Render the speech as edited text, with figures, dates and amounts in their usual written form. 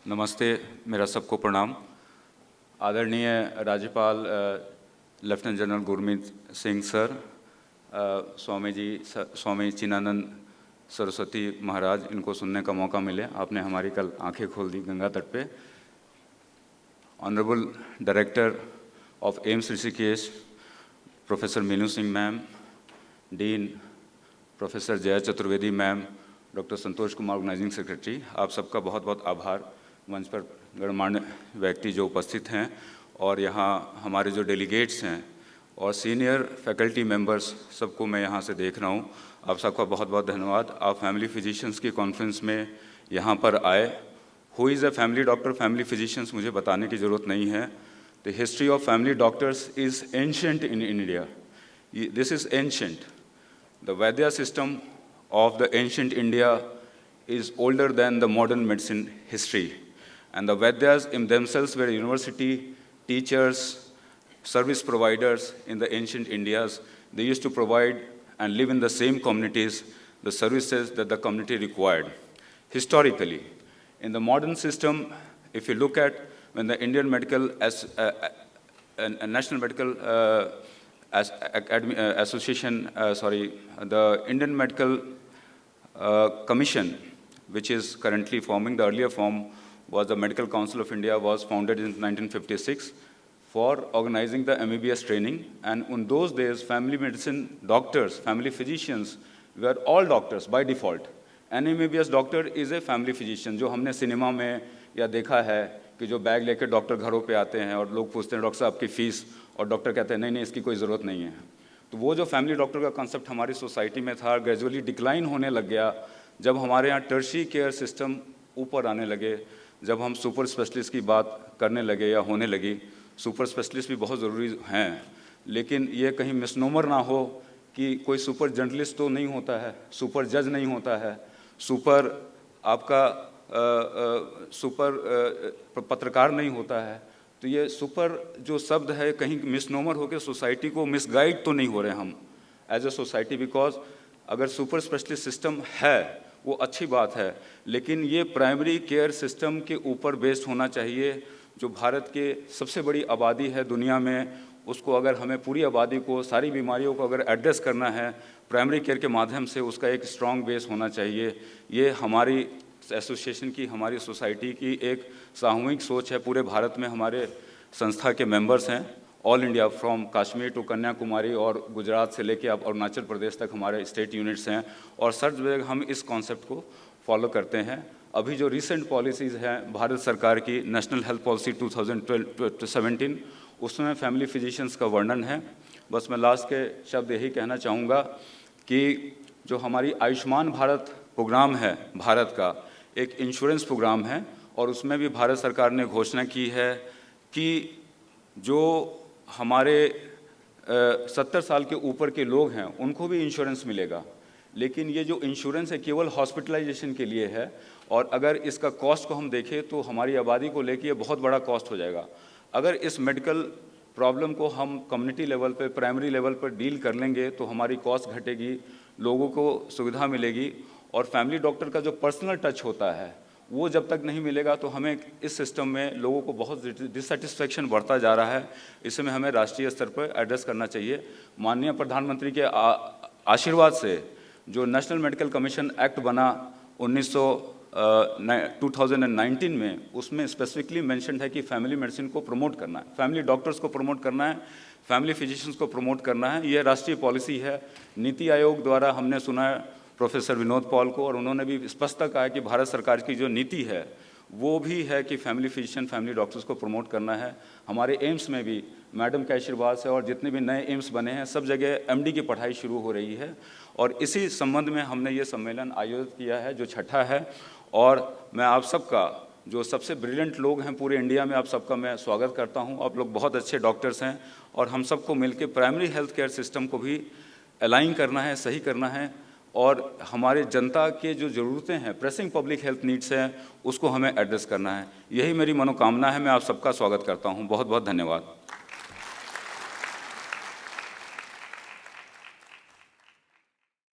नमस्ते, मेरा सबको प्रणाम। आदरणीय राज्यपाल lieutenant general Gurmeet Singh sir, Swami Chinnanand Saraswati Maharaj, इनको सुनने का मौका मिले, आपने हमारी कल आंखें खोल दी गंगा तट पे। Honourable director of AIIMS Rishikesh professor Meenu Singh ma'am, dean professor Jaya Chaturvedi ma'am, doctor Santosh Kumar organising secretary, आप सबका बहुत बहुत आभार। मंच पर गणमान्य व्यक्ति जो उपस्थित हैं और यहाँ हमारे जो डेलीगेट्स हैं और सीनियर फैकल्टी मेंबर्स, सबको मैं यहाँ से देख रहा हूँ। आप सबका बहुत बहुत धन्यवाद। आप फैमिली फिजिशियंस की कॉन्फ्रेंस में यहाँ पर आए। Who is a family doctor, family physicians मुझे बताने की ज़रूरत नहीं है। The history of family doctors is ancient in India. This is ancient. The Vaidya system of the ancient India is older than the modern medicine history. And the Vaidyas in themselves were university teachers, service providers in the ancient Indias. They used to provide and live in the same communities the services that the community required. Historically, in the modern system, if you look at when the Indian National Medical Association, the Indian Medical Commission, which is currently forming, the earlier form was the Medical Council of India, was founded in 1956 for organizing the MBBS training. And in those days, family medicine doctors, family physicians were all doctors by default. An MBBS doctor is a family physician, जो हमने cinema में या देखा है कि जो bag लेकर doctor घरों पे आते हैं और लोग पूछते हैं डॉक्टर साहब आपकी फ़ीस, और डॉक्टर कहते हैं नहीं नहीं इसकी कोई ज़रूरत नहीं है। तो वो जो फैमिली डॉक्टर का कॉन्सेप्ट हमारी सोसाइटी में था, ग्रेजुअली डिक्लाइन होने लग गया जब हमारे यहाँ टर्शियरी केयर सिस्टम ऊपर आने लगे, जब हम सुपर स्पेशलिस्ट की बात करने लगे या होने लगी। सुपर स्पेशलिस्ट भी बहुत ज़रूरी हैं, लेकिन ये कहीं मिसनोमर ना हो कि कोई सुपर जर्नलिस्ट तो नहीं होता है, सुपर जज नहीं होता है, सुपर आपका सुपर पत्रकार नहीं होता है। तो ये सुपर जो शब्द है कहीं मिसनोमर होकर सोसाइटी को मिसगाइड तो नहीं हो रहे हम एज ए सोसाइटी। बिकॉज अगर सुपर स्पेशलिस्ट सिस्टम है वो अच्छी बात है, लेकिन ये प्राइमरी केयर सिस्टम के ऊपर बेस्ड होना चाहिए। जो भारत के सबसे बड़ी आबादी है दुनिया में, उसको अगर हमें पूरी आबादी को, सारी बीमारियों को अगर एड्रेस करना है प्राइमरी केयर के माध्यम से, उसका एक स्ट्रॉन्ग बेस होना चाहिए। ये हमारी एसोसिएशन की, हमारी सोसाइटी की एक सामूहिक सोच है। पूरे भारत में हमारे संस्था के मेंबर्स हैं, all India, from Kashmir to Kanyakumari और गुजरात से लेके अब अरुणाचल प्रदेश तक हमारे स्टेट यूनिट्स हैं, और सर्च जगह हम इस कॉन्सेप्ट को फॉलो करते हैं। अभी जो रिसेंट पॉलिसीज़ हैं भारत सरकार की, नेशनल हेल्थ पॉलिसी 2017, उसमें फैमिली फिजिशियंस का वर्णन है। बस मैं लास्ट के शब्द यही कहना चाहूँगा कि जो हमारी आयुष्मान भारत प्रोग्राम है, भारत का एक इंश्योरेंस प्रोग्राम है, और उसमें भी भारत सरकार ने घोषणा की है कि जो हमारे 70 साल के ऊपर के लोग हैं उनको भी इंश्योरेंस मिलेगा। लेकिन ये जो इंश्योरेंस है केवल हॉस्पिटलाइजेशन के लिए है, और अगर इसका कॉस्ट को हम देखें तो हमारी आबादी को लेके ये बहुत बड़ा कॉस्ट हो जाएगा। अगर इस मेडिकल प्रॉब्लम को हम कम्युनिटी लेवल पे, प्राइमरी लेवल पर डील कर लेंगे तो हमारी कॉस्ट घटेगी, लोगों को सुविधा मिलेगी। और फैमिली डॉक्टर का जो पर्सनल टच होता है वो जब तक नहीं मिलेगा तो हमें इस सिस्टम में लोगों को बहुत डिससेटिस्फेक्शन बढ़ता जा रहा है। इसमें हमें राष्ट्रीय स्तर पर एड्रेस करना चाहिए। माननीय प्रधानमंत्री के आशीर्वाद से जो नेशनल मेडिकल कमीशन एक्ट बना 2019 में, उसमें स्पेसिफिकली मेंशन है कि फैमिली मेडिसिन को प्रमोट करना है, फैमिली डॉक्टर्स को प्रमोट करना है, फैमिली फिजिशियंस को प्रमोट करना है। ये राष्ट्रीय पॉलिसी है। नीति आयोग द्वारा हमने सुना है प्रोफेसर विनोद पॉल को, और उन्होंने भी स्पष्ट कहा है कि भारत सरकार की जो नीति है वो भी है कि फैमिली फिजिशियन, फैमिली डॉक्टर्स को प्रमोट करना है। हमारे एम्स में भी मैडम के आशीर्वाद से और जितने भी नए एम्स बने हैं सब जगह एमडी की पढ़ाई शुरू हो रही है, और इसी संबंध में हमने ये सम्मेलन आयोजित किया है जो छठा है। और मैं आप सबका, जो सबसे ब्रिलियंट लोग हैं पूरे इंडिया में, आप सबका मैं स्वागत करता हूँ। आप लोग बहुत अच्छे डॉक्टर्स हैं, और हम सबको मिलकर प्राइमरी हेल्थ केयर सिस्टम को भी अलाइन करना है, सही करना है, और हमारे जनता के जो ज़रूरतें हैं, प्रेसिंग पब्लिक हेल्थ नीड्स हैं, उसको हमें एड्रेस करना है। यही मेरी मनोकामना है। मैं आप सबका स्वागत करता हूँ। बहुत बहुत धन्यवाद।